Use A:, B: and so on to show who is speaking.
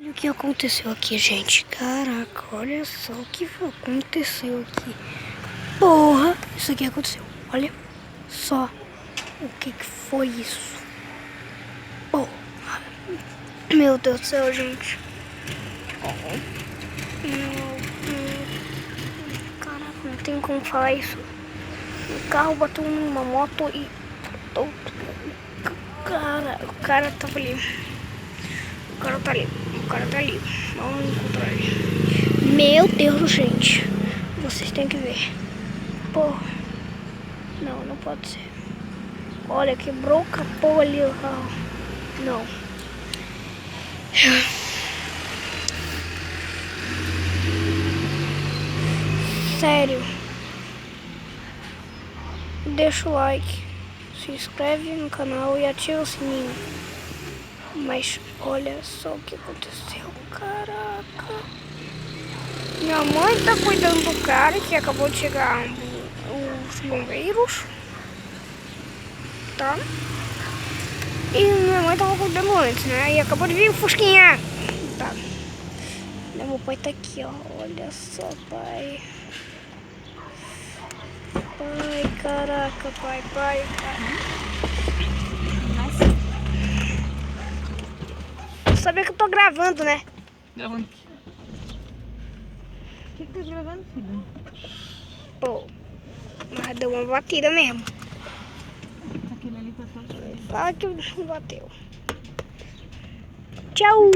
A: Olha o que aconteceu aqui, gente. Caraca, olha só o que aconteceu aqui. Porra, isso aqui aconteceu. Olha só o que foi isso. Porra. Meu Deus do céu, gente. Caraca, não tem como falar isso. O carro bateu numa moto e... O cara tava ali. O cara tá ali. Vamos encontrar ele. Meu Deus, gente. Vocês têm que ver. Porra. Não pode ser. Olha, quebrou o capô ali o carro. Não. Sério. Deixa o like. Se inscreve no canal e ativa o sininho. Mas olha só o que aconteceu. Caraca. Minha mãe tá cuidando do cara que acabou de chegar os bombeiros. Tá? E minha mãe tava cuidando antes, né? E acabou de vir o Fusquinha. Tá. Meu pai tá aqui, ó. Olha só, pai. Pai, caraca, pai. Sabia que eu tô gravando, né?
B: Gravando o quê? O que tá gravando, filho?
A: Pô, mas deu uma batida mesmo.
B: Aquele ali tá todo.
A: Fala que bateu. Tchau!